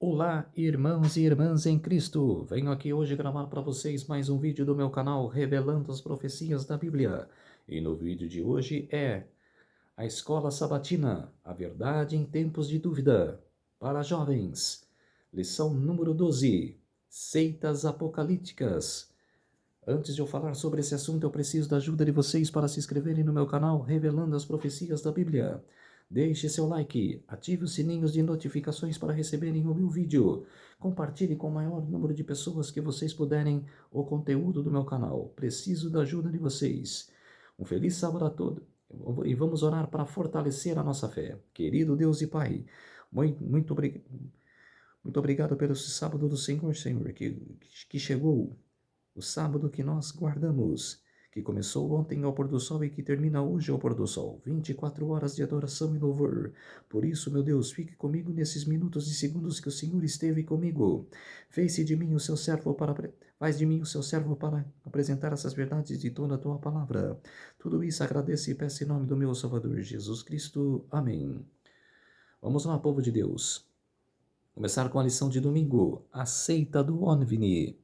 Olá, irmãos e irmãs em Cristo! Venho aqui hoje gravar para vocês mais um vídeo do meu canal revelando as profecias da Bíblia. E no vídeo de hoje é a Escola Sabatina, a verdade em tempos de dúvida, para jovens. Lição número 12, seitas apocalípticas. Antes de eu falar sobre esse assunto, eu preciso da ajuda de vocês para se inscreverem no meu canal revelando as profecias da Bíblia. Deixe seu like, ative os sininhos de notificações para receberem o meu vídeo. Compartilhe com o maior número de pessoas que vocês puderem o conteúdo do meu canal. Preciso da ajuda de vocês. Um feliz sábado a todos. E vamos orar para fortalecer a nossa fé. Querido Deus e Pai, muito obrigado pelo sábado do Senhor, que chegou. O sábado que nós guardamos, que começou ontem ao pôr do sol e que termina hoje ao pôr do sol. 24 horas de adoração e louvor. Por isso, meu Deus, fique comigo nesses minutos e segundos que o Senhor esteve comigo. Faz de mim o seu servo para apresentar essas verdades de toda a tua palavra. Tudo isso agradeço e peço em nome do meu Salvador Jesus Cristo. Amém. Vamos lá, povo de Deus. Começar com a lição de domingo. A seita do OVNI.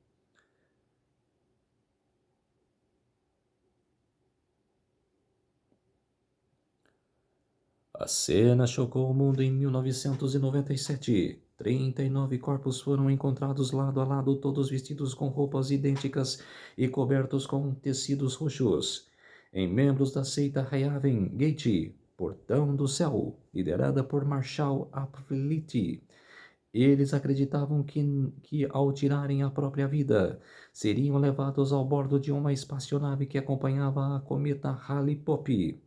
A cena chocou o mundo em 1997. 39 corpos foram encontrados lado a lado, todos vestidos com roupas idênticas e cobertos com tecidos roxos. Em membros da seita Raven Gate, Portão do Céu, liderada por Marshall Applity. Eles acreditavam que ao tirarem a própria vida, seriam levados ao bordo de uma espaçonave que acompanhava a cometa Halley-Poppy.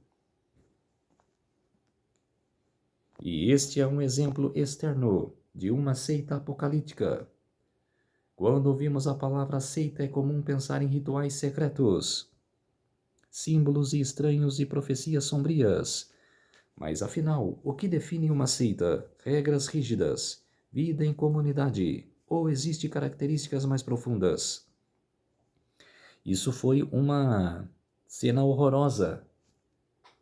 E este é um exemplo externo de uma seita apocalíptica. Quando ouvimos a palavra seita, é comum pensar em rituais secretos, símbolos estranhos e profecias sombrias. Mas afinal, o que define uma seita? Regras rígidas, vida em comunidade, ou existem características mais profundas? Isso foi uma cena horrorosa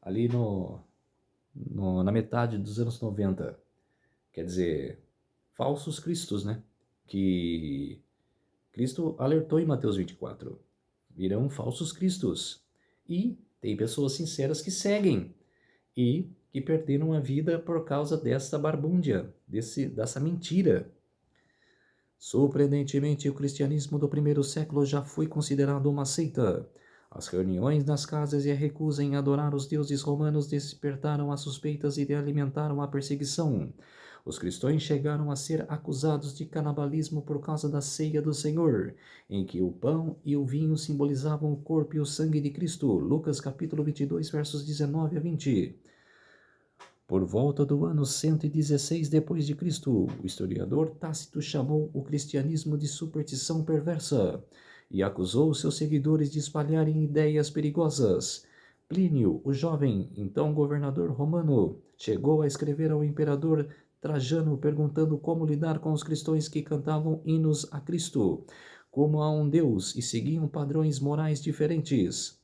ali na metade dos anos 90. Quer dizer, falsos cristos, né? Que Cristo alertou em Mateus 24. Virão falsos cristos. E tem pessoas sinceras que seguem e que perderam a vida por causa dessa barbúndia, dessa mentira. Surpreendentemente, o cristianismo do primeiro século já foi considerado uma seita. As reuniões nas casas e a recusa em adorar os deuses romanos despertaram as suspeitas e alimentaram a perseguição. Os cristãos chegaram a ser acusados de canibalismo por causa da ceia do Senhor, em que o pão e o vinho simbolizavam o corpo e o sangue de Cristo. Lucas capítulo 22, versos 19 a 20. Por volta do ano 116 depois de Cristo, o historiador Tácito chamou o cristianismo de superstição perversa e acusou seus seguidores de espalharem ideias perigosas. Plínio, o jovem, então governador romano, chegou a escrever ao imperador Trajano perguntando como lidar com os cristãos que cantavam hinos a Cristo, como a um Deus, e seguiam padrões morais diferentes.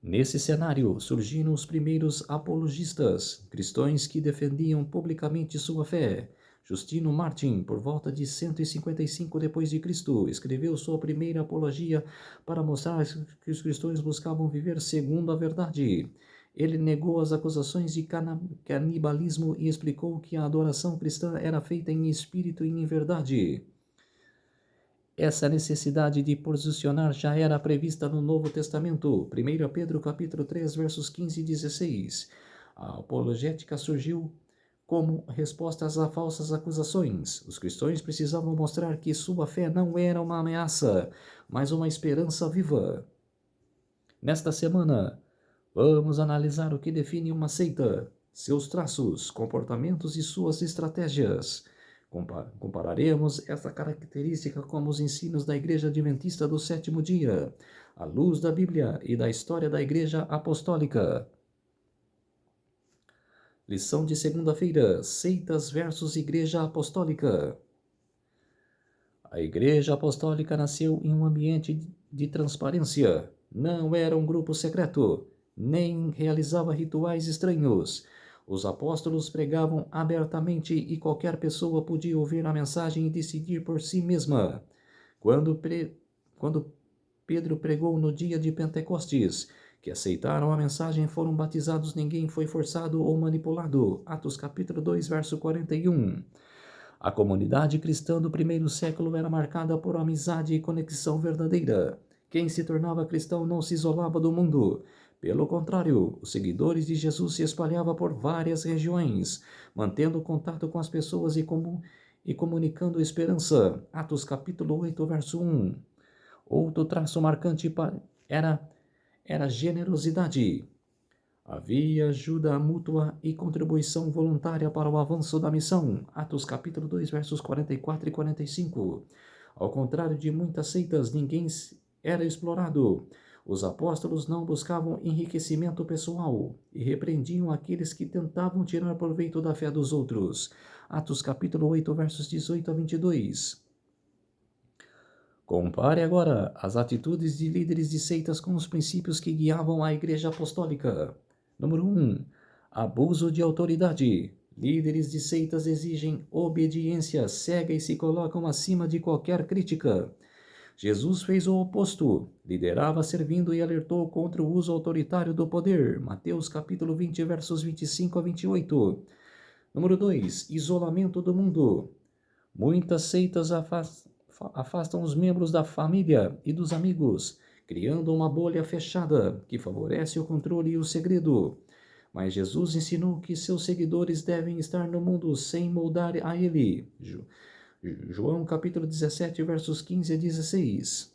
Nesse cenário, surgiram os primeiros apologistas, cristãos que defendiam publicamente sua fé. Justino Martin, por volta de 155 d.C., escreveu sua primeira apologia para mostrar que os cristãos buscavam viver segundo a verdade. Ele negou as acusações de canibalismo e explicou que a adoração cristã era feita em espírito e em verdade. Essa necessidade de posicionar já era prevista no Novo Testamento, 1 Pedro capítulo 3, versos 15 e 16. A apologética surgiu como respostas a falsas acusações. Os cristãos precisavam mostrar que sua fé não era uma ameaça, mas uma esperança viva. Nesta semana, vamos analisar o que define uma seita, seus traços, comportamentos e suas estratégias. Compararemos essa característica com os ensinos da Igreja Adventista do Sétimo Dia, à luz da Bíblia e da história da Igreja Apostólica. Lição de segunda-feira: Seitas versus Igreja Apostólica. A Igreja Apostólica nasceu em um ambiente de transparência. Não era um grupo secreto, nem realizava rituais estranhos. Os apóstolos pregavam abertamente e qualquer pessoa podia ouvir a mensagem e decidir por si mesma. Quando Pedro pregou no dia de Pentecostes, que aceitaram a mensagem e foram batizados, ninguém foi forçado ou manipulado. Atos capítulo 2, verso 41. A comunidade cristã do primeiro século era marcada por amizade e conexão verdadeira. Quem se tornava cristão não se isolava do mundo. Pelo contrário, os seguidores de Jesus se espalhavam por várias regiões, mantendo contato com as pessoas e comunicando esperança. Atos capítulo 8, verso 1. Outro traço marcante era generosidade. Havia ajuda mútua e contribuição voluntária para o avanço da missão. Atos capítulo 2, versos 44 e 45. Ao contrário de muitas seitas, ninguém era explorado. Os apóstolos não buscavam enriquecimento pessoal e repreendiam aqueles que tentavam tirar proveito da fé dos outros. Atos capítulo 8, versos 18 a 22. Compare agora as atitudes de líderes de seitas com os princípios que guiavam a Igreja Apostólica. Número 1. Abuso de autoridade. Líderes de seitas exigem obediência cega e se colocam acima de qualquer crítica. Jesus fez o oposto, liderava servindo e alertou contra o uso autoritário do poder. Mateus capítulo 20, versos 25 a 28. Número 2. Isolamento do mundo. Muitas seitas afastam os membros da família e dos amigos, criando uma bolha fechada que favorece o controle e o segredo. Mas Jesus ensinou que seus seguidores devem estar no mundo sem moldar a ele. João capítulo 17, versos 15 a 16.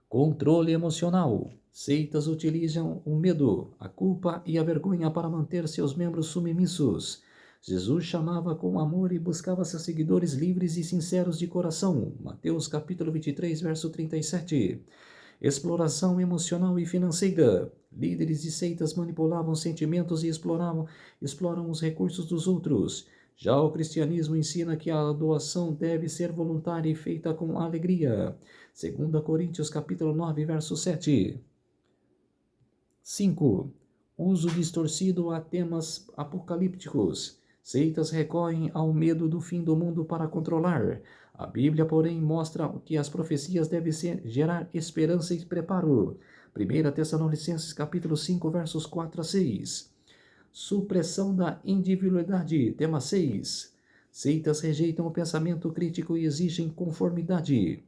Controle emocional. Seitas utilizam o medo, a culpa e a vergonha para manter seus membros submissos. Jesus chamava com amor e buscava seus seguidores livres e sinceros de coração. Mateus capítulo 23, verso 37. Exploração emocional e financeira. Líderes de seitas manipulavam sentimentos e exploram os recursos dos outros. Já o cristianismo ensina que a doação deve ser voluntária e feita com alegria. 2 Coríntios capítulo 9, verso 7. 5. Uso distorcido a temas apocalípticos. Seitas recorrem ao medo do fim do mundo para controlar. A Bíblia, porém, mostra que as profecias devem gerar esperança e preparo. 1 Tessalonicenses capítulo 5, versos 4 a 6. Supressão da individualidade, tema 6. Seitas rejeitam o pensamento crítico e exigem conformidade.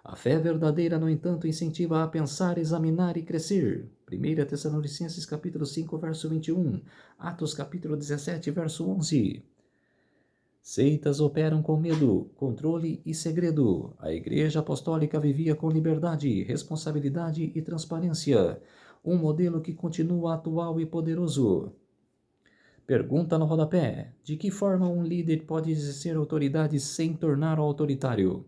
A fé verdadeira, no entanto, incentiva a pensar, examinar e crescer. 1 Tessalonicenses capítulo 5, verso 21. Atos capítulo 17, verso 11. Seitas operam com medo, controle e segredo. A Igreja Apostólica vivia com liberdade, responsabilidade e transparência. Um modelo que continua atual e poderoso. Pergunta no rodapé: de que forma um líder pode exercer autoridade sem tornar-o autoritário?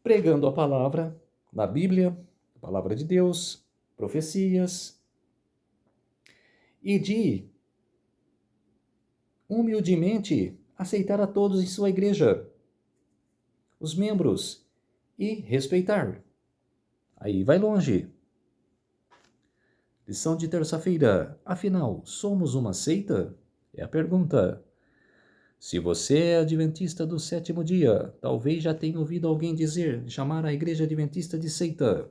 Pregando a palavra na Bíblia, a palavra de Deus, profecias, e de humildemente aceitar a todos em sua igreja, os membros, e respeitar. Aí vai longe. Lição de terça-feira. Afinal, somos uma seita? É a pergunta. Se você é adventista do sétimo dia, talvez já tenha ouvido alguém chamar a igreja adventista de seita.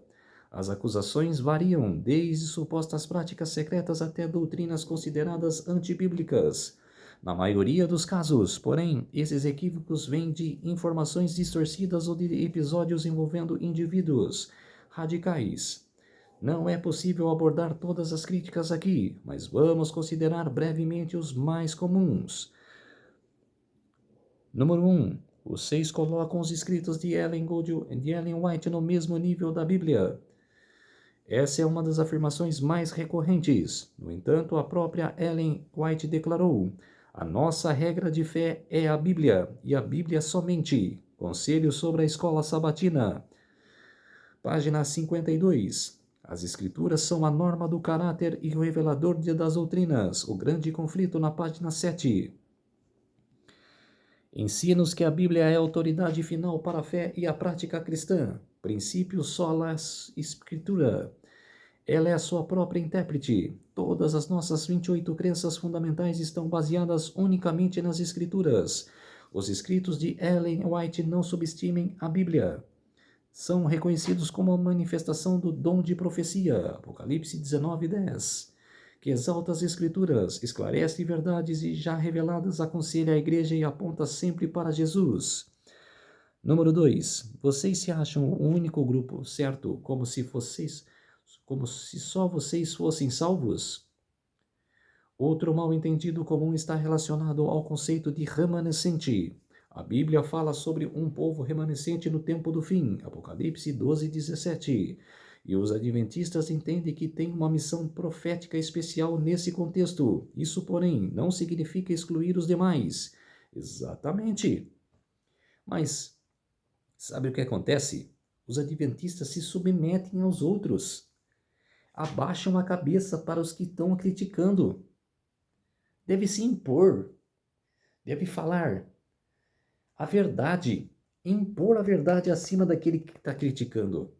As acusações variam, desde supostas práticas secretas até doutrinas consideradas antibíblicas. Na maioria dos casos, porém, esses equívocos vêm de informações distorcidas ou de episódios envolvendo indivíduos radicais. Não é possível abordar todas as críticas aqui, mas vamos considerar brevemente os mais comuns. Número 1. Vocês colocam os escritos de Ellen White no mesmo nível da Bíblia. Essa é uma das afirmações mais recorrentes. No entanto, a própria Ellen White declarou: a nossa regra de fé é a Bíblia, e a Bíblia somente. Conselho sobre a Escola Sabatina. Página 52. As Escrituras são a norma do caráter e o revelador das doutrinas. O grande conflito, na página 7. Ensina-nos que a Bíblia é a autoridade final para a fé e a prática cristã. Princípio sola escritura. Ela é a sua própria intérprete. Todas as nossas 28 crenças fundamentais estão baseadas unicamente nas Escrituras. Os escritos de Ellen White não subestimem a Bíblia. São reconhecidos como a manifestação do dom de profecia, Apocalipse 19:10, que exalta as Escrituras, esclarece verdades e já reveladas, aconselha a igreja e aponta sempre para Jesus. Número 2. Vocês se acham o único grupo certo, como se só vocês fossem salvos? Outro mal-entendido comum está relacionado ao conceito de remanescente. A Bíblia fala sobre um povo remanescente no tempo do fim, Apocalipse 12:17. E os adventistas entendem que tem uma missão profética especial nesse contexto. Isso, porém, não significa excluir os demais. Exatamente. Mas sabe o que acontece? Os adventistas se submetem aos outros. Abaixam a cabeça para os que estão criticando. Deve se impor. Deve falar a verdade, impor a verdade acima daquele que está criticando.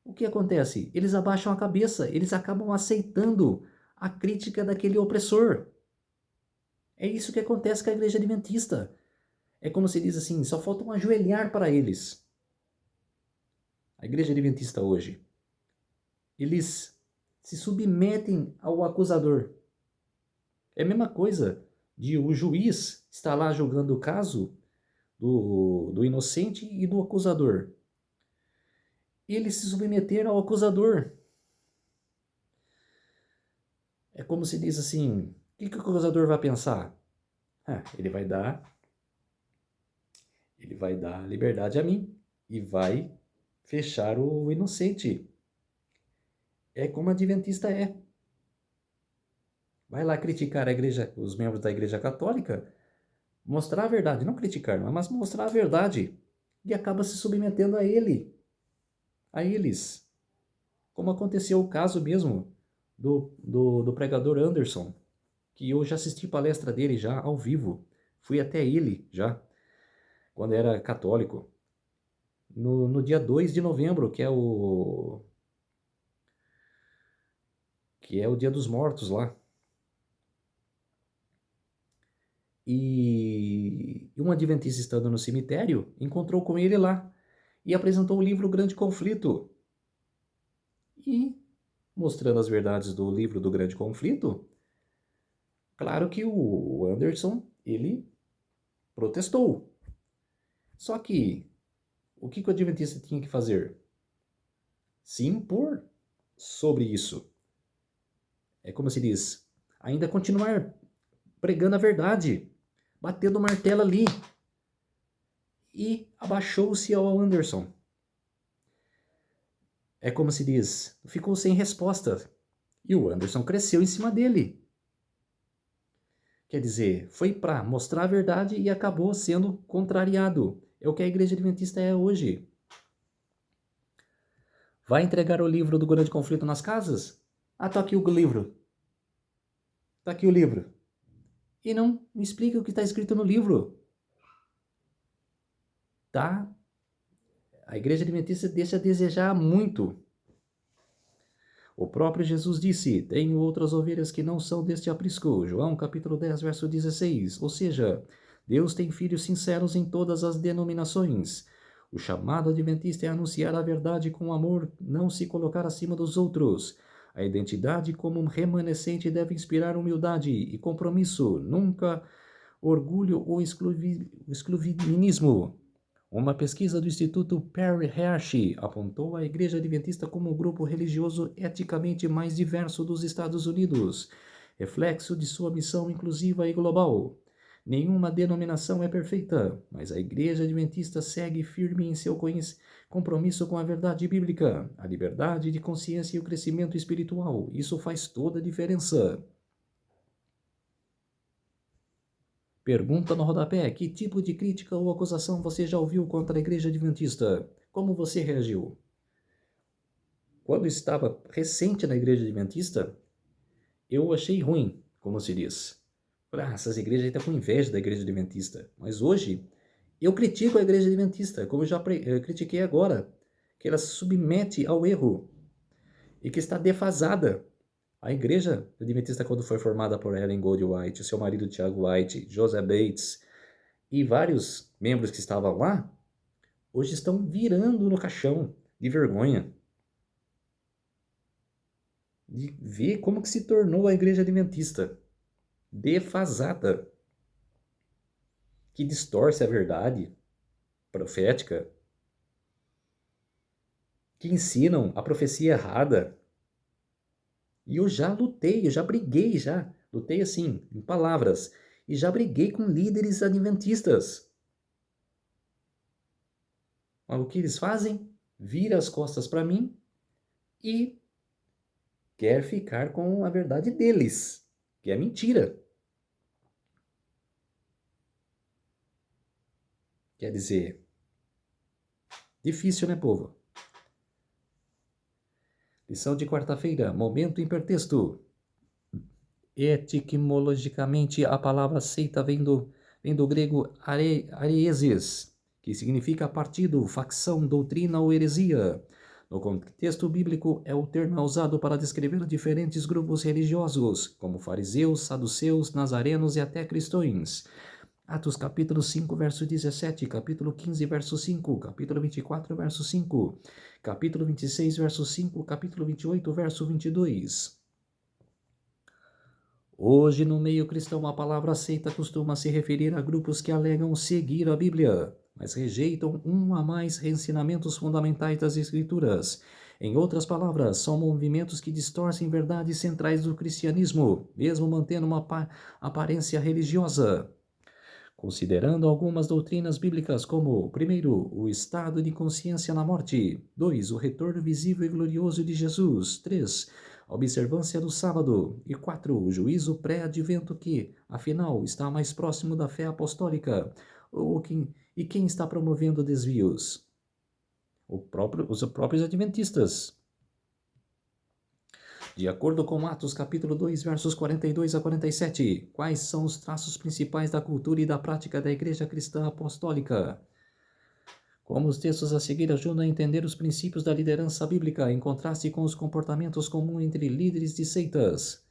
O que acontece? Eles abaixam a cabeça, eles acabam aceitando a crítica daquele opressor. É isso que acontece com a igreja adventista. É como se diz assim, só falta um ajoelhar para eles. A igreja adventista hoje, eles se submetem ao acusador. É a mesma coisa de o juiz estar lá julgando o caso do inocente e do acusador. Eles se submeteram ao acusador. É como se diz assim, o que o acusador vai pensar? Ele vai dar liberdade a mim e vai fechar o inocente. É como a adventista é. Vai lá criticar a igreja, os membros da igreja católica, mostrar a verdade, não criticar, mas mostrar a verdade. E acaba se submetendo a eles. Como aconteceu o caso mesmo do pregador Anderson, que eu já assisti palestra dele já ao vivo. Fui até ele já, quando era católico. No dia 2 de novembro, que é o Dia dos Mortos lá. E um adventista estando no cemitério encontrou com ele lá e apresentou o livro Grande Conflito. E, mostrando as verdades do livro do Grande Conflito, claro que o Anderson, ele protestou. Só que, o que o adventista tinha que fazer? Se impor sobre isso. É como se diz, ainda continuar pregando a verdade, batendo o martelo ali. E abaixou-se ao Anderson. É como se diz, ficou sem resposta. E o Anderson cresceu em cima dele. Quer dizer, foi para mostrar a verdade e acabou sendo contrariado. É o que a igreja adventista é hoje. Vai entregar o livro do Grande Conflito nas casas? Tá aqui o livro. Tá aqui o livro. E não me explica o que está escrito no livro. Tá? A igreja adventista deixa a desejar muito. O próprio Jesus disse, tenho outras ovelhas que não são deste aprisco. João capítulo 10, verso 16. Ou seja, Deus tem filhos sinceros em todas as denominações. O chamado adventista é anunciar a verdade com amor, não se colocar acima dos outros. A identidade como um remanescente deve inspirar humildade e compromisso, nunca orgulho ou exclusivismo. Uma pesquisa do Instituto Perry Hershey apontou a Igreja Adventista como o grupo religioso eticamente mais diverso dos Estados Unidos, reflexo de sua missão inclusiva e global. Nenhuma denominação é perfeita, mas a Igreja Adventista segue firme em seu compromisso com a verdade bíblica, a liberdade de consciência e o crescimento espiritual. Isso faz toda a diferença. Pergunta no rodapé: que tipo de crítica ou acusação você já ouviu contra a Igreja Adventista? Como você reagiu? Quando estava recente na Igreja Adventista, eu achei ruim, como se diz. Essas igrejas aí estão com inveja da Igreja Adventista. Mas hoje, eu critico a Igreja Adventista, como eu já critiquei agora, que ela se submete ao erro. e que está defasada. A igreja adventista, quando foi formada por Ellen Goldwhite, seu marido Tiago White, Joseph Bates e vários membros que estavam lá, hoje estão virando no caixão de vergonha de ver como que se tornou a igreja adventista defasada, que distorce a verdade profética, que ensinam a profecia errada. E eu já lutei, eu já briguei, lutei assim, em palavras, e já briguei com líderes adventistas. Mas o que eles fazem? Vira as costas para mim e quer ficar com a verdade deles, que é mentira. Quer dizer, difícil, né, povo? Lição de quarta-feira, momento hipertexto. Etimologicamente, a palavra seita vem do grego areeses, que significa partido, facção, doutrina ou heresia. No contexto bíblico, é o termo usado para descrever diferentes grupos religiosos, como fariseus, saduceus, nazarenos e até cristãos. Atos capítulo 5, verso 17, capítulo 15, verso 5, capítulo 24, verso 5, capítulo 26, verso 5, capítulo 28, verso 22. Hoje, no meio cristão, a palavra seita costuma se referir a grupos que alegam seguir a Bíblia, mas rejeitam um a mais ensinamentos fundamentais das Escrituras. Em outras palavras, são movimentos que distorcem verdades centrais do cristianismo, mesmo mantendo uma aparência religiosa. Considerando algumas doutrinas bíblicas como, primeiro, o estado de consciência na morte, 2, o retorno visível e glorioso de Jesus, 3, a observância do sábado, e 4, o juízo pré-advento que, afinal, está mais próximo da fé apostólica, e quem está promovendo desvios? Os próprios adventistas. De acordo com Atos capítulo 2, versos 42 a 47, quais são os traços principais da cultura e da prática da Igreja Cristã Apostólica? Como os textos a seguir ajudam a entender os princípios da liderança bíblica em contraste com os comportamentos comuns entre líderes de seitas.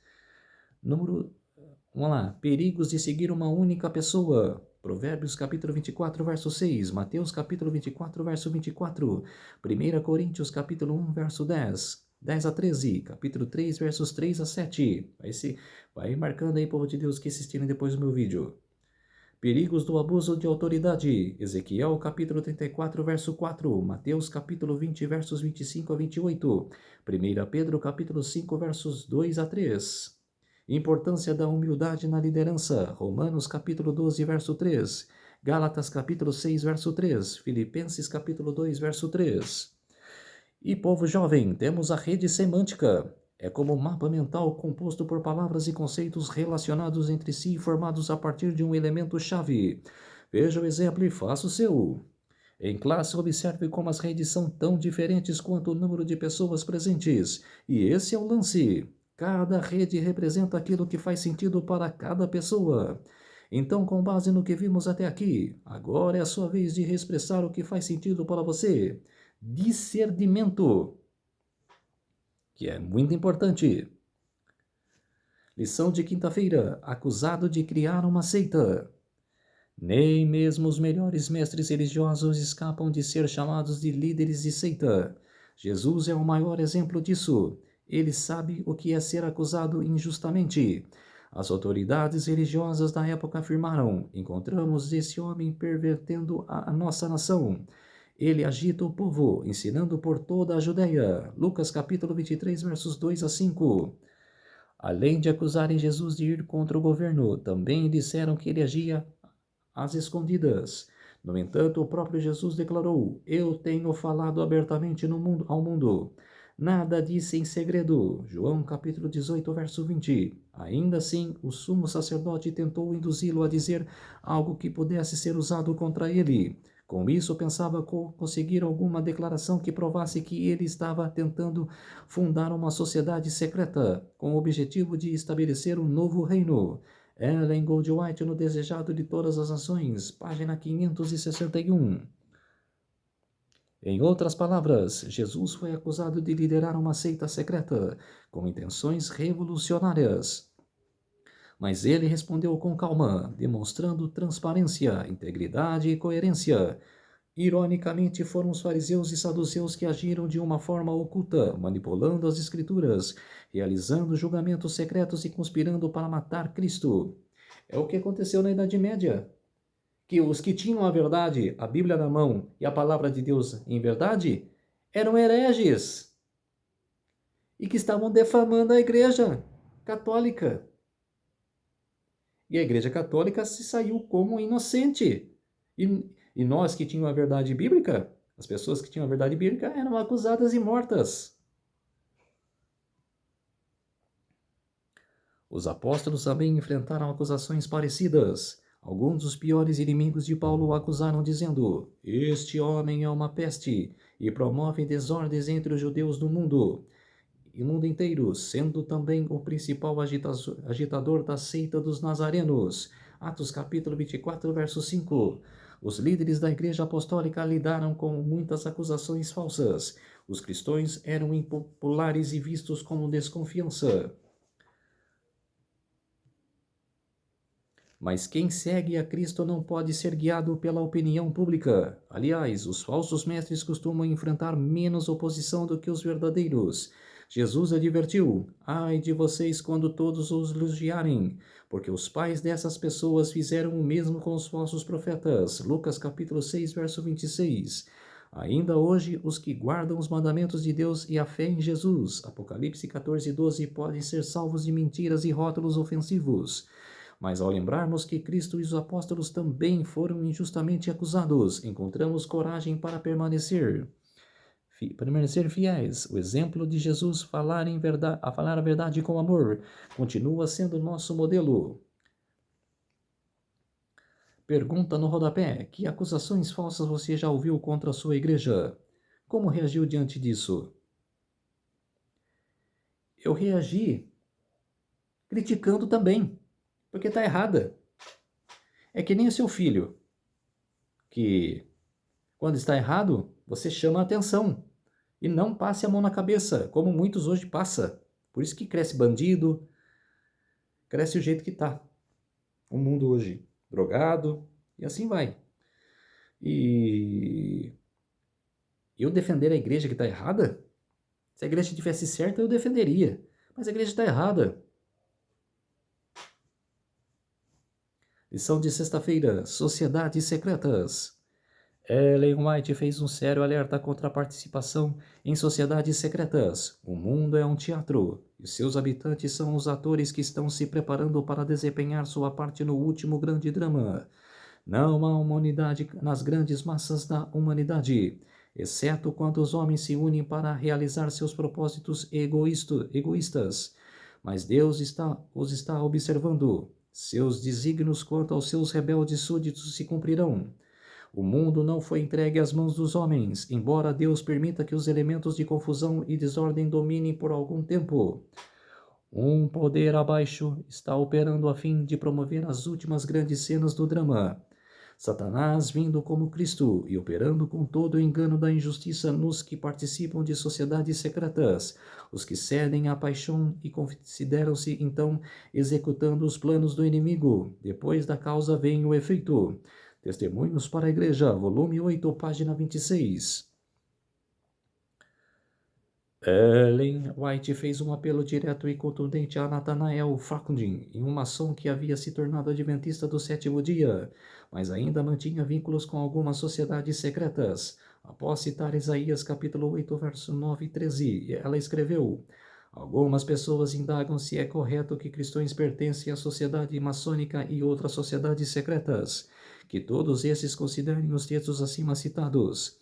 Vamos lá. Perigos de seguir uma única pessoa. Provérbios capítulo 24, verso 6. Mateus capítulo 24, verso 24. 1 Coríntios capítulo 1, verso 10. 10 a 13. Capítulo 3, versos 3 a 7. Vai marcando aí, povo de Deus, que assistirem depois do meu vídeo. Perigos do abuso de autoridade. Ezequiel capítulo 34, verso 4. Mateus capítulo 20, versos 25 a 28. 1 Pedro capítulo 5, versos 2 a 3. Importância da humildade na liderança. Romanos capítulo 12, verso 3. Gálatas capítulo 6, verso 3. Filipenses capítulo 2, verso 3. E povo jovem, temos a rede semântica. É como um mapa mental composto por palavras e conceitos relacionados entre si e formados a partir de um elemento-chave. Veja o exemplo e faça o seu. Em classe, observe como as redes são tão diferentes quanto o número de pessoas presentes. E esse é o lance. Cada rede representa aquilo que faz sentido para cada pessoa. Então, com base no que vimos até aqui, agora é a sua vez de expressar o que faz sentido para você. Discernimento, que é muito importante. Lição de quinta-feira, acusado de criar uma seita. Nem mesmo os melhores mestres religiosos escapam de ser chamados de líderes de seita. Jesus é o maior exemplo disso. Ele sabe o que é ser acusado injustamente. As autoridades religiosas da época afirmaram: encontramos esse homem pervertendo a nossa nação. Ele agita o povo, ensinando por toda a Judeia. Lucas capítulo 23, versos 2 a 5. Além de acusarem Jesus de ir contra o governo, também disseram que ele agia às escondidas. No entanto, o próprio Jesus declarou: eu tenho falado abertamente ao mundo. Nada disse em segredo. João capítulo 18, verso 20. Ainda assim, o sumo sacerdote tentou induzi-lo a dizer algo que pudesse ser usado contra ele. Com isso, pensava conseguir alguma declaração que provasse que ele estava tentando fundar uma sociedade secreta, com o objetivo de estabelecer um novo reino. Ellen Goldwhite no Desejado de Todas as Nações, página 561. Em outras palavras, Jesus foi acusado de liderar uma seita secreta com intenções revolucionárias. Mas ele respondeu com calma, demonstrando transparência, integridade e coerência. Ironicamente, foram os fariseus e saduceus que agiram de uma forma oculta, manipulando as Escrituras, realizando julgamentos secretos e conspirando para matar Cristo. É o que aconteceu na Idade Média. Que os que tinham a verdade, a Bíblia na mão e a palavra de Deus em verdade, eram hereges e que estavam defamando a Igreja Católica. E a Igreja Católica se saiu como inocente. E nós que tínhamos a verdade bíblica, as pessoas que tinham a verdade bíblica eram acusadas e mortas. Os apóstolos também enfrentaram acusações parecidas. Alguns dos piores inimigos de Paulo o acusaram dizendo: "Este homem é uma peste e promove desordens entre os judeus do mundo e mundo inteiro, sendo também o principal agitador da seita dos nazarenos." Atos capítulo 24, verso 5. Os líderes da Igreja Apostólica lidaram com muitas acusações falsas. Os cristãos eram impopulares e vistos com desconfiança. Mas quem segue a Cristo não pode ser guiado pela opinião pública. Aliás, os falsos mestres costumam enfrentar menos oposição do que os verdadeiros. Jesus advertiu: "Ai de vocês quando todos os elogiarem, porque os pais dessas pessoas fizeram o mesmo com os falsos profetas." Lucas capítulo 6, verso 26. Ainda hoje, os que guardam os mandamentos de Deus e a fé em Jesus, Apocalipse 14, 12, podem ser salvos de mentiras e rótulos ofensivos. Mas ao lembrarmos que Cristo e os apóstolos também foram injustamente acusados, encontramos coragem para permanecer fiéis. O exemplo de Jesus a falar a verdade com amor continua sendo nosso modelo. Pergunta no rodapé: que acusações falsas você já ouviu contra a sua igreja? Como reagiu diante disso? Eu reagi criticando também, porque está errada. É que nem o seu filho, que quando está errado, você chama a atenção e não passe a mão na cabeça, como muitos hoje passam. Por isso que cresce bandido, cresce o jeito que está. O mundo hoje drogado e assim vai. E eu defender a igreja que está errada? Se a igreja estivesse certa, eu defenderia. Mas a igreja está errada. Lição de sexta-feira: Sociedades Secretas. Ellen White fez um sério alerta contra a participação em sociedades secretas. O mundo é um teatro, e seus habitantes são os atores que estão se preparando para desempenhar sua parte no último grande drama. Não há uma unidade nas grandes massas da humanidade, exceto quando os homens se unem para realizar seus propósitos egoístas. Mas Deus os está observando. Seus desígnios quanto aos seus rebeldes súditos se cumprirão. O mundo não foi entregue às mãos dos homens, embora Deus permita que os elementos de confusão e desordem dominem por algum tempo. Um poder abaixo está operando a fim de promover as últimas grandes cenas do drama. Satanás vindo como Cristo e operando com todo o engano da injustiça nos que participam de sociedades secretas, os que cedem à paixão e consideram-se então executando os planos do inimigo. Depois da causa vem o efeito. Testemunhos para a Igreja, volume 8, página 26. Ellen White fez um apelo direto e contundente a Nathanael Facundin, um maçom que havia se tornado adventista do sétimo dia, mas ainda mantinha vínculos com algumas sociedades secretas. Após citar Isaías capítulo 8, verso 9 e 13, ela escreveu: "Algumas pessoas indagam se é correto que cristãos pertencem à sociedade maçônica e outras sociedades secretas, que todos esses considerem os textos acima citados.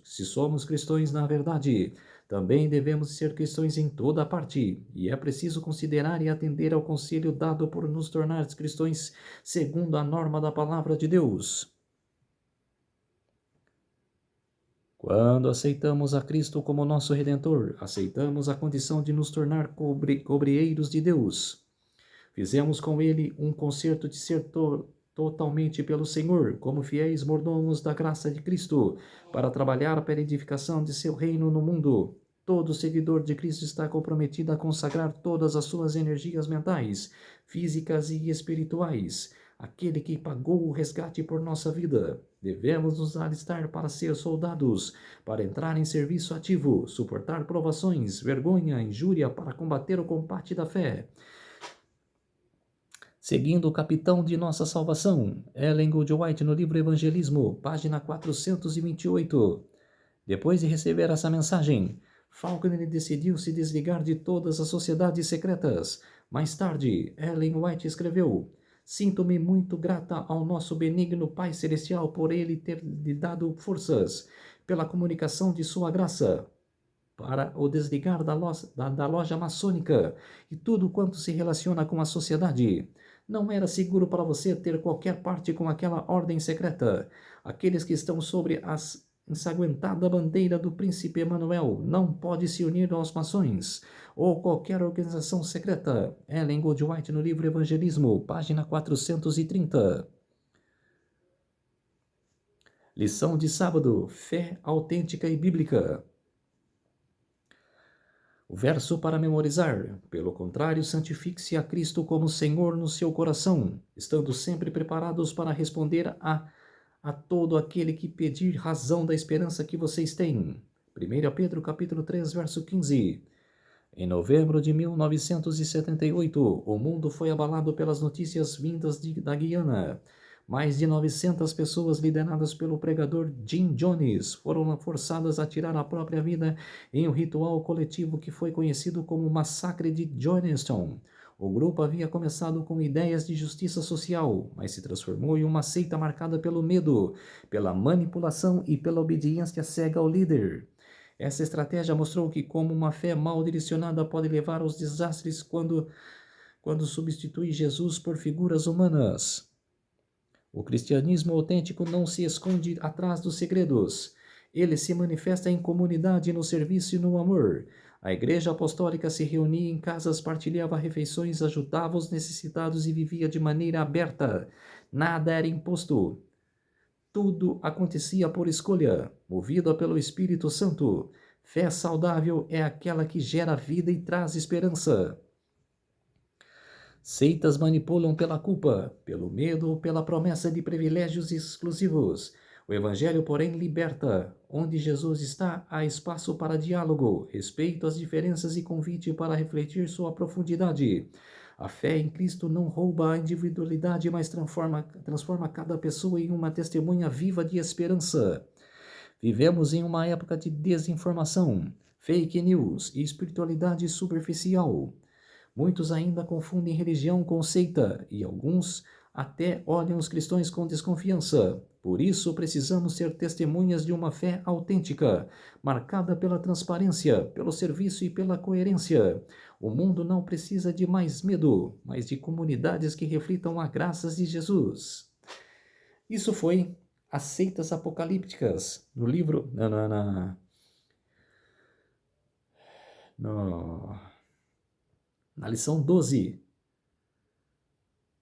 Se somos cristãos na verdade, também devemos ser cristãos em toda a parte, e é preciso considerar e atender ao conselho dado por nos tornar cristãos segundo a norma da palavra de Deus. Quando aceitamos a Cristo como nosso Redentor, aceitamos a condição de nos tornar cobreiros de Deus. Fizemos com Ele um concerto de ser totalmente pelo Senhor, como fiéis mordomos da graça de Cristo, para trabalhar para a edificação de seu reino no mundo. Todo seguidor de Cristo está comprometido a consagrar todas as suas energias mentais, físicas e espirituais àquele que pagou o resgate por nossa vida. Devemos nos alistar para ser soldados, para entrar em serviço ativo, suportar provações, vergonha, injúria, para combater o combate da fé. Seguindo o capitão de nossa salvação, Ellen G. White, no livro Evangelismo, página 428. Depois de receber essa mensagem, Faulkner decidiu se desligar de todas as sociedades secretas. Mais tarde, Ellen White escreveu: Sinto-me muito grata ao nosso benigno Pai Celestial por ele ter lhe dado forças, pela comunicação de sua graça, para o desligar da loja maçônica e tudo quanto se relaciona com a sociedade. Não era seguro para você ter qualquer parte com aquela ordem secreta. Aqueles que estão sobre a ensanguentada bandeira do príncipe Emanuel não pode se unir aos maçons ou qualquer organização secreta. Ellen G. White, no livro Evangelismo, página 430. Lição de sábado: fé autêntica e bíblica. O verso para memorizar: pelo contrário, santifique-se a Cristo como Senhor no seu coração, estando sempre preparados para responder a todo aquele que pedir razão da esperança que vocês têm. 1 Pedro capítulo 3, verso 15. Em novembro de 1978, o mundo foi abalado pelas notícias vindas da Guiana. Mais de 900 pessoas lideradas pelo pregador Jim Jones foram forçadas a tirar a própria vida em um ritual coletivo que foi conhecido como Massacre de Jonestown. O grupo havia começado com ideias de justiça social, mas se transformou em uma seita marcada pelo medo, pela manipulação e pela obediência cega ao líder. Essa estratégia mostrou que como uma fé mal direcionada pode levar aos desastres quando substitui Jesus por figuras humanas. O cristianismo autêntico não se esconde atrás dos segredos. Ele se manifesta em comunidade, no serviço e no amor. A Igreja Apostólica se reunia em casas, partilhava refeições, ajudava os necessitados e vivia de maneira aberta. Nada era imposto. Tudo acontecia por escolha, movida pelo Espírito Santo. Fé saudável é aquela que gera vida e traz esperança. Seitas manipulam pela culpa, pelo medo ou pela promessa de privilégios exclusivos. O Evangelho, porém, liberta. Onde Jesus está, há espaço para diálogo, respeito às diferenças e convite para refletir sua profundidade. A fé em Cristo não rouba a individualidade, mas transforma cada pessoa em uma testemunha viva de esperança. Vivemos em uma época de desinformação, fake news e espiritualidade superficial. Muitos ainda confundem religião com seita e alguns até olham os cristãos com desconfiança. Por isso, precisamos ser testemunhas de uma fé autêntica, marcada pela transparência, pelo serviço e pela coerência. O mundo não precisa de mais medo, mas de comunidades que reflitam as graças de Jesus. Isso foi As Seitas Apocalípticas, no livro... Na lição 12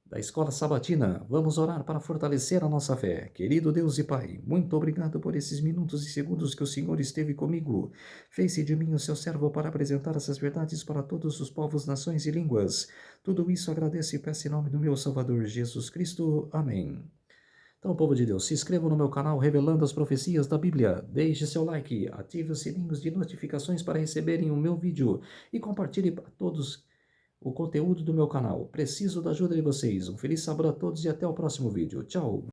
da Escola Sabatina. Vamos orar para fortalecer a nossa fé. Querido Deus e Pai, muito obrigado por esses minutos e segundos que o Senhor esteve comigo. Fez-se de mim o seu servo para apresentar essas verdades para todos os povos, nações e línguas. Tudo isso agradeço e peço em nome do meu Salvador Jesus Cristo. Amém. Então, povo de Deus, se inscreva no meu canal Revelando as Profecias da Bíblia, deixe seu like, ative os sininhos de notificações para receberem o meu vídeo e compartilhe para todos o conteúdo do meu canal. Preciso da ajuda de vocês. Um feliz sábado a todos e até o próximo vídeo. Tchau!